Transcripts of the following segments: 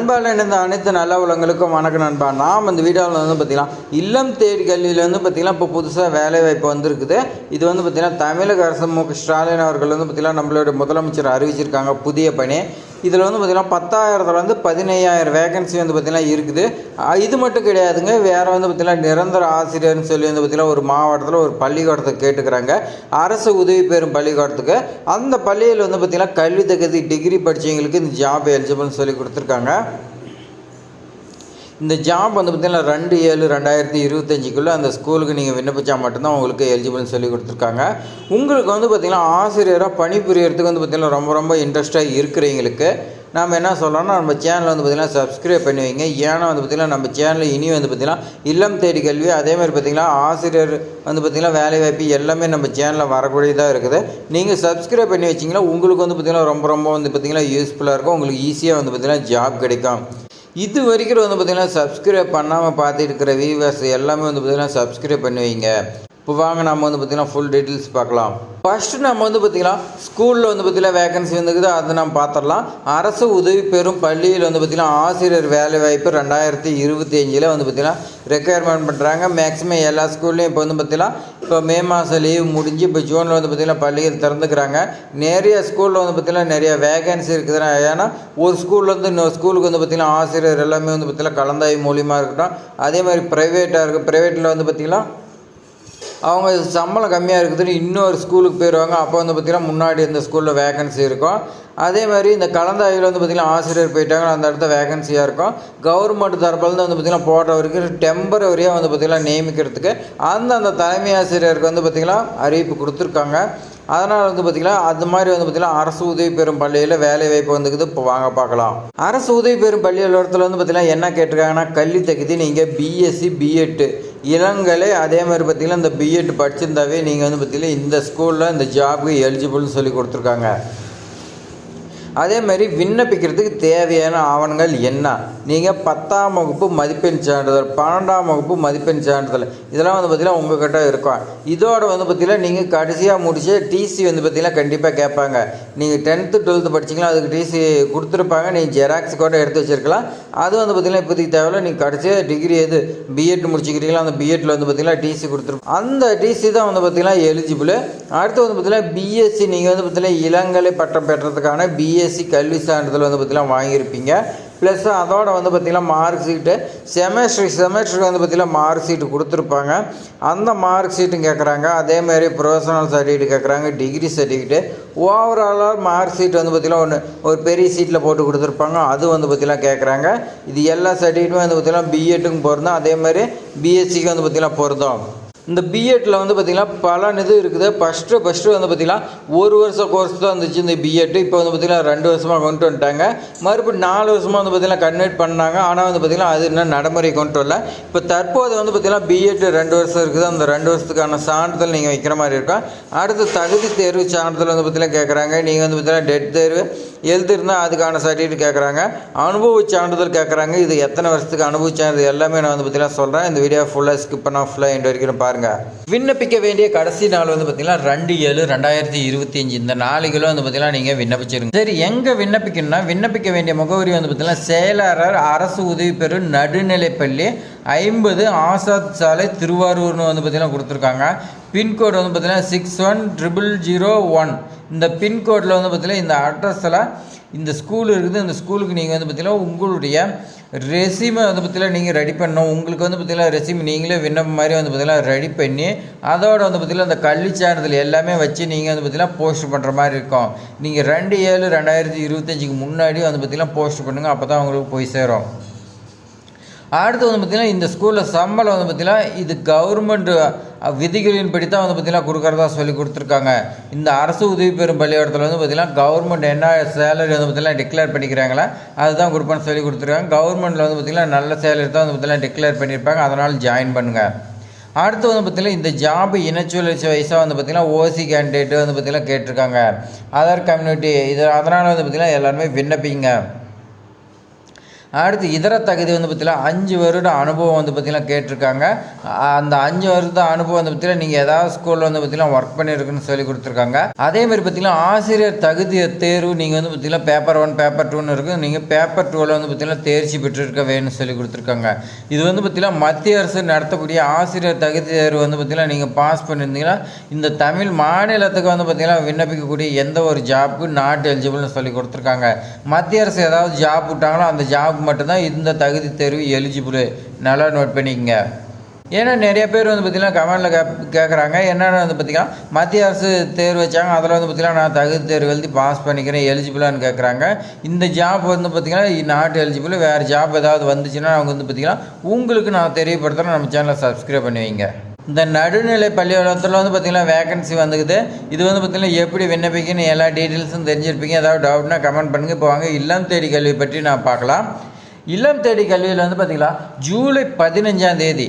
நண்பால் இணைந்த அனைத்து நல்ல உலகங்களுக்கும் வணக்கம் நண்பா. நாம் இந்த வீடியோவில் வந்து பார்த்திங்கன்னா இல்லம் தேடி கல்வியில் வந்து பார்த்திங்கன்னா இப்போ புதுசாக வேலைவாய்ப்பு வந்திருக்குது. இது வந்து பார்த்திங்கன்னா தமிழக அரசு ஸ்டாலின் அவர்கள் வந்து பார்த்திங்கன்னா நம்மளுடைய முதலமைச்சர் அறிவிச்சிருக்காங்க புதிய பணி. இதில் வந்து பார்த்திங்கன்னா 10,000 15,000 வேகன்சி வந்து பார்த்திங்கன்னா இருக்குது. இது மட்டும் கிடையாதுங்க, வேறு வந்து பார்த்திங்கன்னா நிரந்தர ஆசிரியர்னு சொல்லி வந்து பார்த்திங்கன்னா ஒரு மாவட்டத்தில் ஒரு பள்ளிக்கூடத்துக்கு கேட்டுக்கிறாங்க, அரசு உதவி பெறும் பள்ளிக்கூடத்துக்கு. அந்த பள்ளியில் வந்து பார்த்திங்கன்னா கல்வி தகுதி டிகிரி படித்தவங்களுக்கு இந்த ஜாப் எலிஜிபிள்னு சொல்லி கொடுத்துருக்காங்க. இந்த ஜாப் வந்து பார்த்திங்கன்னா 2/7/2025 அந்த ஸ்கூலுக்கு நீங்கள் விண்ணப்பிச்சா மட்டும்தான் உங்களுக்கு எலிஜிபிள்னு சொல்லி கொடுத்துருக்காங்க. உங்களுக்கு வந்து பார்த்திங்கன்னா ஆசிரியராக பணிபுரியறதுக்கு வந்து பார்த்திங்கன்னா ரொம்ப இன்ட்ரெஸ்ட்டாக இருக்கிறவங்களுக்கு நம்ம என்ன சொல்லணும்னா நம்ம சேனலை வந்து பார்த்திங்கன்னா சப்ஸ்கிரைப் பண்ணி வைங்க. ஏன்னா வந்து பார்த்திங்கன்னா நம்ம சேனலில் இனி வந்து பார்த்திங்கன்னா இல்லம் தேடி கல்வி, அதேமாதிரி பார்த்திங்கன்னா ஆசிரியர் வந்து பார்த்திங்கன்னா வேலைவாய்ப்பு எல்லாமே நம்ம சேனலில் வரக்கூடியதாக இருக்குது. நீங்கள் சப்ஸ்கிரைப் பண்ணி வச்சிங்கன்னா உங்களுக்கு வந்து பார்த்திங்கன்னா ரொம்ப வந்து பார்த்திங்கன்னா யூஸ்ஃபுல்லாக இருக்கும். உங்களுக்கு ஈஸியாக வந்து பார்த்திங்கன்னா ஜாப் கிடைக்கும். இது வரைக்கும் வந்து பார்த்திங்கன்னா சப்ஸ்கிரைப் பண்ணாமல் பார்த்துட்டு இருக்கிற வியூவர்ஸ் எல்லாமே வந்து பார்த்திங்கன்னா சப்ஸ்கிரைப் பண்ணி வைங்க. இப்போ வாங்க நம்ம வந்து பார்த்திங்கன்னா ஃபுல் டீட்டெயில்ஸ் பார்க்கலாம். ஃபஸ்ட்டு நம்ம வந்து பார்த்திங்கன்னா ஸ்கூலில் வந்து பார்த்திங்கன்னா வேகன்சி வந்துக்குது, அதை நம்ம பார்த்துடலாம். அரசு உதவி பெறும் பள்ளியில் வந்து பார்த்திங்கன்னா ஆசிரியர் வேலைவாய்ப்பு 2025 வந்து பார்த்திங்கன்னா ரெக்குயர்மெண்ட் பண்ணுறாங்க. மேக்ஸிமம் எல்லா ஸ்கூல்லையும் இப்போ வந்து பார்த்திங்கன்னா இப்போ மே மாதம் லீவ் முடிஞ்சு இப்போ ஜூனில் வந்து பார்த்திங்கன்னா பள்ளிகள் திறந்துக்கிறாங்க. நிறைய ஸ்கூலில் வந்து பார்த்திங்கன்னா நிறைய வேகன்சி இருக்குதுன்னா, ஏன்னா ஒரு ஸ்கூல்லேருந்து இன்னொரு ஸ்கூலுக்கு வந்து பார்த்திங்கன்னா ஆசிரியர் எல்லாமே வந்து பார்த்திங்கன்னா கலந்தாய்வு மூலியமாக இருக்கட்டும். அதே மாதிரி ப்ரைவேட்டாக இருக்குது, ப்ரைவேட்டில் வந்து பார்த்திங்கன்னா அவங்க சம்பளம் கம்மியாக இருக்குதுன்னு இன்னொரு ஸ்கூலுக்கு போயிடுவாங்க. அப்போ வந்து பார்த்திங்கன்னா முன்னாடி இந்த ஸ்கூலில் வேகன்சி இருக்கும். அதே மாதிரி இந்த கலந்தாய்வில் வந்து பார்த்திங்கன்னா ஆசிரியர் போயிட்டாங்க, அந்த இடத்துல வேகன்சியாக இருக்கும். கவர்மெண்ட் தரப்புலேருந்து வந்து பார்த்திங்கன்னா போட்ட வரைக்கும் டெம்பரவரியாக வந்து பார்த்திங்கன்னா நியமிக்கிறதுக்கு அந்த தலைமை ஆசிரியருக்கு வந்து பார்த்திங்கன்னா அறிவிப்பு கொடுத்துருக்காங்க. அதனால் வந்து பார்த்திங்கன்னா அது மாதிரி வந்து பார்த்திங்கன்னா அரசு உதவி பெறும் பள்ளியில் வேலை வாய்ப்பு வந்துக்குது. இப்போ வாங்க பார்க்கலாம். அரசு உதவி பெறும் பள்ளியில் இடத்துல வந்து பார்த்திங்கன்னா என்ன கேட்டிருக்காங்கன்னா கல்வி தகுதி நீங்கள் பிஎஸ்சி பிஎட் இளங்கலை, அதே மாதிரி பார்த்திங்கன்னா இந்த பிஎட் படிச்சிருந்தாவே நீங்கள் வந்து பார்த்திங்கன்னா இந்த ஸ்கூலில் இந்த ஜாபுக்கு எலிஜிபிள்னு சொல்லி கொடுத்துருக்காங்க. அதே மாதிரி விண்ணப்பிக்கிறதுக்கு தேவையான ஆவணங்கள் என்ன, நீங்கள் 10ஆம் வகுப்பு மதிப்பெண் சான்றிதழ், 12ஆம் வகுப்பு மதிப்பெண் சான்றிதழ், இதெல்லாம் வந்து பார்த்திங்கன்னா உங்கள்கிட்ட இருக்கும். இதோட வந்து பார்த்திங்கன்னா நீங்கள் கடைசியாக முடிச்சு டிசி வந்து பார்த்திங்கன்னா கண்டிப்பாக கேட்பாங்க. நீங்கள் 10th 12th படிச்சிங்களா அதுக்கு டிசி கொடுத்துருப்பாங்க. நீங்கள் ஜெராக்ஸ் கூட எடுத்து வச்சுருக்கலாம். அது வந்து பார்த்திங்கன்னா இப்போதைக்கு தேவையில்ல. நீங்கள் கடைசியாக டிகிரி எது பிஎட் முடிச்சுக்கிறீங்களா அந்த பிஎட்டில் வந்து பார்த்திங்கன்னா டிசி கொடுத்துருப்போம். அந்த டிசி தான் வந்து பார்த்திங்கன்னா எலிஜிபிள். அடுத்து வந்து பார்த்திங்கன்னா பிஎஸ்சி நீங்கள் வந்து பார்த்திங்கன்னா இளங்கலை பட்டம் பெற்றதுக்கான பிஎஸ்சி கல்வி சான்றிதழ் வந்து பார்த்திங்கன்னா வாங்கியிருப்பீங்க. ப்ளஸ் அதோட வந்து பார்த்திங்கன்னா மார்க் ஷீட்டு செமஸ்டருக்கு வந்து பார்த்திங்கன்னா மார்க் ஷீட்டு கொடுத்துருப்பாங்க. அந்த மார்க் ஷீட்டும் கேட்குறாங்க. அதேமாதிரி ப்ரொஃபஷனல் சர்டிஃபிகேட் கேட்குறாங்க, டிகிரி சர்டிஃபிகேட்டு, ஓவராலாக மார்க் ஷீட் வந்து பார்த்திங்கன்னா ஒரு பெரிய சீட்டில் போட்டு கொடுத்துருப்பாங்க. அது வந்து பார்த்திங்கன்னா கேட்குறாங்க. இது எல்லா சர்டிஃபிகேட்டுமே வந்து பார்த்திங்கன்னா பிஎட்டுக்கும் பொருந்தும், அதேமாதிரி பிஎஸ்சிக்கு வந்து பார்த்திங்கன்னா பொருந்தும். இந்த பிஎட்டில் வந்து பார்த்திங்கன்னா பல இது இருக்குது. ஃபஸ்ட்டு வந்து பார்த்திங்கன்னா 1 வருஷம் கோர்ஸ் தான் இருந்துச்சு இந்த பிஎட்டு. இப்போ வந்து பார்த்திங்கன்னா 2 வருஷமாக கொண்டு வந்துட்டாங்க. மறுபடியும் 4 வருஷமாக வந்து பார்த்திங்கன்னா கன்வெர்ட் பண்ணாங்க. ஆனால் வந்து பார்த்திங்கன்னா அது இன்னும் நடைமுறை கொண்டு வரல. இப்போ தற்போது வந்து பார்த்திங்கன்னா பிஎட்டு 2 வருஷம் இருக்குது. அந்த 2 வருஷத்துக்கான சான்றிதழ் நீங்கள் வைக்கிற மாதிரி இருக்கும். அடுத்து தகுதி தேர்வு சான்றிதழ் வந்து பார்த்திங்கன்னா கேட்குறாங்க. நீங்கள் வந்து பார்த்திங்கன்னா டெட் தேர்வு எழுதிருந்தால் அதுக்கான சர்டிஃபிகேட் கேட்குறாங்க. அனுபவ சான்றிதழ் கேட்குறாங்க. இது எத்தனை வருஷத்துக்கு அனுபவ சான்றிதழ் எல்லாமே நான் வந்து பார்த்திங்கன்னா சொல்கிறேன். இந்த வீடியோ ஃபுல்லாக ஸ்கிப் பண்ணால் ஃபுல்லாக எண்டு வரைக்கும் பாருங்கள். விண்ணப்பிக்க வேண்டிய கடைசி நாள் வந்து பார்த்திங்கன்னா 2/7/2025 இந்த நாளைகளும் வந்து பார்த்திங்கன்னா நீங்கள் விண்ணப்பிச்சிருங்க. சரி, எங்கே விண்ணப்பிக்கணும்னா விண்ணப்பிக்க வேண்டிய முகவரி வந்து பார்த்திங்கன்னா செயலாளர் அரசு உதவி பெறும் நடுநிலைப்பள்ளி 50 ஆசாத் சாலை திருவாரூர்னு வந்து பார்த்திங்கன்னா கொடுத்துருக்காங்க. பின்கோடு வந்து பார்த்திங்கன்னா 610001. இந்த பின்கோடில் வந்து பார்த்திங்கன்னா இந்த அட்ரஸில் இந்த ஸ்கூல் இருக்குது. இந்த ஸ்கூலுக்கு நீங்கள் வந்து பார்த்திங்கன்னா உங்களுடைய ரெசியூமை வந்து பார்த்திங்கன்னா நீங்கள் ரெடி பண்ணணும். உங்களுக்கு வந்து பார்த்திங்கன்னா ரெசியூம் நீங்களே விண்ணப்பம் மாதிரி வந்து பார்த்திங்கன்னா ரெடி பண்ணி அதோட வந்து பார்த்திங்கன்னா இந்த கல்வி சான்றிதழ் எல்லாமே வச்சு நீங்கள் வந்து பார்த்திங்கன்னா போஸ்ட் பண்ணுற மாதிரி இருக்கும். நீங்கள் 2/7/2025 முன்னாடி வந்து பார்த்திங்கன்னா போஸ்ட் பண்ணுங்கள். அப்போ தான் உங்களுக்கு போய் சேரும். அடுத்து வந்து பார்த்திங்கன்னா இந்த ஸ்கூலில் சம்பளம் வந்து பார்த்திங்கன்னா இது கவர்மெண்ட் விதிகளின்படி தான் வந்து பார்த்திங்கன்னா கொடுக்குறதா சொல்லி கொடுத்துருக்காங்க. இந்த அரசு உதவி பெறும் பள்ளிக்கூடத்தில் வந்து பார்த்திங்கன்னா கவர்மெண்ட் என்ன சேலரி வந்து பார்த்திங்கன்னா டிக்ளேர் பண்ணிக்கிறாங்களா அதுதான் கொடுப்பேன்னு சொல்லி கொடுத்துருக்காங்க. கவர்மெண்ட்டில் வந்து பார்த்திங்கன்னா நல்ல சேலரி தான் வந்து பார்த்திங்கன்னா டிக்ளேர் பண்ணியிருப்பாங்க. அதனால் ஜாயின் பண்ணுங்கள். அடுத்து வந்து பார்த்திங்கன்னா இந்த ஜாப் இனச்சுழற்சி வயசாக வந்து பார்த்திங்கன்னா ஓசி கேண்டிடேட்டு வந்து பார்த்திங்கன்னா கேட்டிருக்காங்க. அதர் கம்யூனிட்டி இது அதனால் வந்து பார்த்திங்கன்னா எல்லாருமே விண்ணப்பிங்க. அடுத்து இதர தகுதி வந்து பார்த்திங்கன்னா 5 வருட அனுபவம் வந்து பார்த்திங்கன்னா கேட்டிருக்காங்க. அந்த 5 வருட அனுபவம் வந்து பார்த்திங்கன்னா நீங்கள் ஏதாவது ஸ்கூலில் வந்து பார்த்திங்கன்னா ஒர்க் பண்ணியிருக்குன்னு சொல்லி கொடுத்துருக்காங்க. அதேமாதிரி பார்த்திங்கன்னா ஆசிரியர் தகுதி தேர்வு நீங்கள் வந்து பார்த்திங்கன்னா பேப்பர் 1 பேப்பர் 2ன்னு இருக்குது. நீங்கள் பேப்பர் 2ல் வந்து பார்த்திங்கன்னா தேர்ச்சி பெற்றிருக்க வேணும்னு சொல்லி கொடுத்துருக்காங்க. இது வந்து பார்த்திங்கன்னா மத்திய அரசு நடத்தக்கூடிய ஆசிரியர் தகுதி தேர்வு வந்து பார்த்திங்கன்னா நீங்கள் பாஸ் பண்ணியிருந்தீங்கன்னா இந்த தமிழ் மாநிலத்துக்கு வந்து பார்த்திங்கன்னா விண்ணப்பிக்கக்கூடிய எந்த ஒரு ஜாப்புக்கு நாட் எலிஜிபிள்னு சொல்லி கொடுத்துருக்காங்க. மத்திய அரசு ஏதாவது ஜாப் விட்டாங்களோ அந்த ஜாப் மட்டும்தான் இந்த தகுதி தேர்வு எலிஜிபிள். நல்லா நோட் பண்ணிக்கங்க. ஏன்னா நிறைய பேர் வந்து பார்த்திங்கன்னா கமெண்டில் கேட்குறாங்க, என்னென்னு வந்து பார்த்திங்கன்னா மத்திய அரசு தேர்வு வச்சாங்க, அதில் வந்து பார்த்திங்கன்னா நான் தகுதி தேர்வு எழுதி பாஸ் பண்ணிக்கிறேன் எலிஜிபிளான்னு கேட்குறாங்க. இந்த ஜாப் வந்து பார்த்திங்கன்னா நாட் எலிஜிபிள். வேறு ஜாப் ஏதாவது வந்துச்சுன்னா அவங்க வந்து பார்த்திங்கன்னா உங்களுக்கு நான் தெரியப்படுத்துகிறேன். நம்ம சேனலை சப்ஸ்கிரைப் பண்ணுவீங்க. இந்த நடுநிலை பள்ளிக்கூடத்தில் வந்து பார்த்திங்கன்னா வேகன்சி வந்துக்குது. இது வந்து பார்த்திங்கன்னா எப்படி விண்ணப்பிக்கன்னு எல்லா டீட்டெயில்ஸும் தெரிஞ்சிருப்பீங்க. ஏதாவது டவுட்னா கமெண்ட் பண்ணுங்கள். இப்போ வாங்க இல்லம் தேடி கல்வி பற்றி நான் பார்க்கலாம். இல்லம் தேடி கல்வியில் வந்து பார்த்திங்கன்னா ஜூலை 15ஆம் தேதி,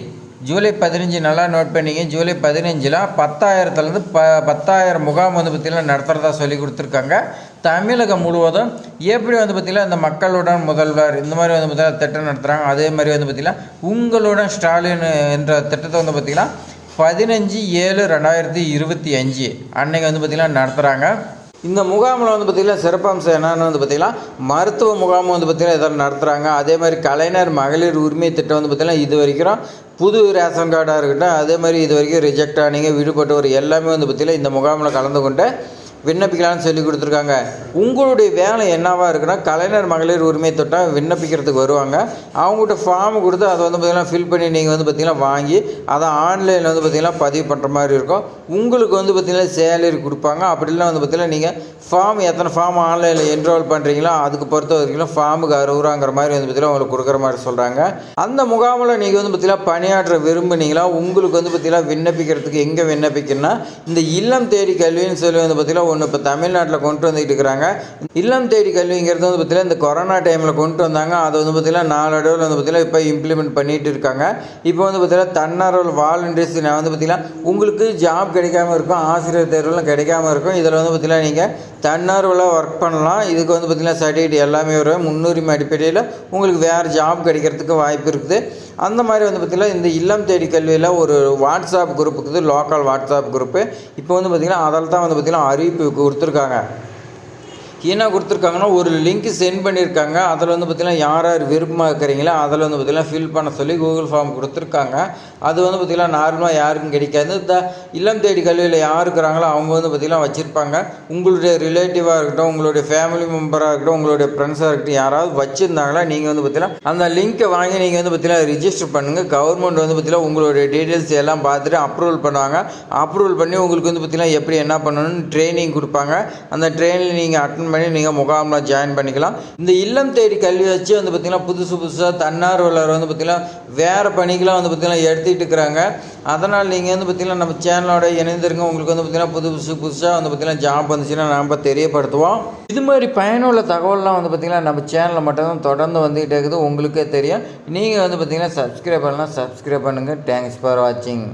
ஜூலை 15 நல்லா நோட் பண்ணிங்க. ஜூலை 15 10,000லேருந்து 10,000 முகாம் வந்து பார்த்திங்கன்னா நடத்துகிறதா சொல்லி கொடுத்துருக்காங்க. தமிழகம் முழுவதும் எப்படி வந்து பார்த்திங்கன்னா இந்த மக்களுடன் முதல்வர் இந்த மாதிரி வந்து பார்த்திங்கன்னா திட்டம் நடத்துகிறாங்க. அதே மாதிரி வந்து பார்த்திங்கன்னா உங்களுடன் ஸ்டாலின் என்ற திட்டத்தை வந்து பார்த்திங்கன்னா 15/7/2025 அன்னைக்கு வந்து பார்த்திங்கன்னா நடத்துகிறாங்க. இந்த முகாமில் வந்து பார்த்திங்கன்னா சிறப்பம்சம் என்னென்னு வந்து பார்த்திங்கன்னா மருத்துவ முகாம் வந்து பார்த்திங்கன்னா எதாவது நடத்துகிறாங்க. அதே மாதிரி கலைஞர் மகளிர் உரிமை திட்டம் வந்து பார்த்திங்கன்னா இது வரைக்கும் புது ரேஷன் கார்டாக இருக்கட்டும், அதே மாதிரி இது வரைக்கும் ரிஜெக்ட் ஆனீங்க விடுபட்டவர் எல்லாமே வந்து பார்த்திங்கன்னா இந்த முகாமில் கலந்து கொண்டு விண்ணப்பிக்கலாம்னு சொல்லி கொடுத்துருக்காங்க. உங்களுடைய வேலை என்னவாக இருக்குன்னா கலைஞர் மகளிர் உரிமை திட்டம் விண்ணப்பிக்கிறதுக்கு வருவாங்க. அவங்ககிட்ட ஃபார்ம் கொடுத்து அதை வந்து பார்த்திங்கன்னா ஃபில் பண்ணி நீங்கள் வந்து பார்த்திங்கன்னா வாங்கி அதை ஆன்லைனில் வந்து பார்த்திங்கன்னா பதிவு பண்ணுற மாதிரி இருக்கும். உங்களுக்கு வந்து பார்த்திங்கன்னா சேலரி கொடுப்பாங்க. அப்படிலாம் வந்து பார்த்திங்கன்னா நீங்கள் ஃபார்ம் எத்தனை ஃபார்ம் ஆன்லைனில் என்ரோல் பண்ணுறீங்களோ அதுக்கு பொறுத்த வரைக்கும் ஃபார்முக்கு 60 ரூபாங்கிற மாதிரி வந்து பார்த்திங்கன்னா உங்களுக்கு கொடுக்குற மாதிரி சொல்கிறாங்க. அந்த முகாமில் நீங்கள் வந்து பார்த்திங்கன்னா பணியாற்ற விரும்புனீங்களா உங்களுக்கு வந்து பார்த்திங்கன்னா விண்ணப்பிக்கிறதுக்கு எங்கே விண்ணப்பிக்கணும்னா இந்த இல்லம் தேடி கல்வின்னு சொல்லி வந்து பார்த்திங்கன்னா ஒன்று இப்போ தமிழ்நாட்டில் கொண்டு வந்துட்டு இருக்கிறாங்க. இல்லம் தேடி கல்விங்கிறது வந்து பார்த்திங்கன்னா இந்த கொரோனா டைமில் கொண்டு வந்தாங்க. அதை வந்து பார்த்திங்கன்னா நாளடைவில் வந்து பார்த்திங்கன்னா இப்போ இம்ப்ளிமெண்ட் பண்ணிகிட்டு இருக்காங்க. இப்போ வந்து பார்த்திங்கன்னா தன்னார்வல் வாலண்டியர்ஸ் வந்து பார்த்திங்கன்னா உங்களுக்கு ஜாப் கிடைக்காம இருக்கும், ஆசிரியர் தேர்வுலாம் கிடைக்காம இருக்கும். இதில் வந்து பார்த்திங்கன்னா நீங்கள் தன்னார்வலாக ஒர்க் பண்ணலாம். இதுக்கு வந்து பார்த்திங்கன்னா சர்டிஃபிகேட் எல்லாமே வரும். முன்னுரிமை அடிப்படையில் உங்களுக்கு வேறு ஜாப் கிடைக்கிறதுக்கு வாய்ப்பு இருக்குது. அந்த மாதிரி வந்து பார்த்திங்கன்னா இந்த இல்லம் தேடி கல்வியில் ஒரு வாட்ஸ்அப் குரூப் இருக்குது, லோக்கல் வாட்ஸ்அப் குரூப்பு. இப்போ வந்து பார்த்திங்கன்னா அதில் தான் வந்து பார்த்திங்கன்னா அறிவிப்பு கொடுத்துருக்காங்க. என்ன கொடுத்துருக்காங்கன்னா ஒரு லிங்க் சென்ட் பண்ணியிருக்காங்க. அதில் வந்து பார்த்திங்கன்னா யார் யார் விருப்பமாக இருக்கிறீங்களோ அதில் வந்து பார்த்திங்கன்னா ஃபில் பண்ண சொல்லி கூகுள் ஃபார்ம் கொடுத்துருக்காங்க. அது வந்து பார்த்திங்கன்னா நார்மலாக யாருக்கும் கிடைக்காது. இந்த இல்லம் தேடி கல்வியில் யார் இருக்கிறாங்களோ அவங்க வந்து பார்த்திங்கன்னா வச்சுருப்பாங்க. உங்களுடைய ரிலேட்டிவாக இருக்கட்டும், உங்களுடைய ஃபேமிலி மெம்பராக இருக்கட்டும், உங்களுடைய ஃப்ரெண்ட்ஸாக இருக்கட்டும், யாராவது வச்சுருந்தாங்களா நீங்கள் வந்து பார்த்திங்கன்னா அந்த லிங்க்கை வாங்கி நீங்கள் வந்து பார்த்திங்கன்னா ரிஜிஸ்டர் பண்ணுங்கள். கவர்மெண்ட் வந்து பார்த்திங்கன்னா உங்களுடைய டீட்டெயில்ஸ் எல்லாம் பார்த்துட்டு அப்ரூவல் பண்ணுவாங்க. அப்ரூவல் பண்ணி உங்களுக்கு வந்து பார்த்திங்கன்னா எப்படி என்ன பண்ணணும்னு ட்ரைனிங் கொடுப்பாங்க. அந்த ட்ரெயினில் நீங்கள் அட்டன் பண்ணி நீங்கள் முகாமில் ஜாயின் பண்ணிக்கலாம். இந்த இல்லம் தேடி கல்வி வச்சு வந்து பார்த்திங்கன்னா புதுசாக தன்னார்வலர் வந்து பார்த்திங்கன்னா வேறு பணிக்கெலாம் வந்து பார்த்திங்கன்னா எடுத்துகிட்டு இருக்கிறாங்க. அதனால் நீங்கள் வந்து பார்த்திங்கன்னா நம்ம சேனலோட இணைந்திருங்க. உங்களுக்கு வந்து பார்த்திங்கன்னா புதுசாக வந்து பார்த்திங்கன்னா ஜாப் வந்துச்சுன்னா நம்ம தெரியப்படுத்துவோம். இது மாதிரி பயனுள்ள தகவல்லாம் வந்து பார்த்திங்கன்னா நம்ம சேனலில் மட்டும்தான் தொடர்ந்து வந்துகிட்டே இருக்குது. உங்களுக்கே தெரியும். நீங்கள் வந்து பார்த்திங்கன்னா சப்ஸ்கிரைப் பண்ணலாம், சப்ஸ்கிரைப் பண்ணுங்கள். தேங்க்ஸ் ஃபார் வாட்சிங்.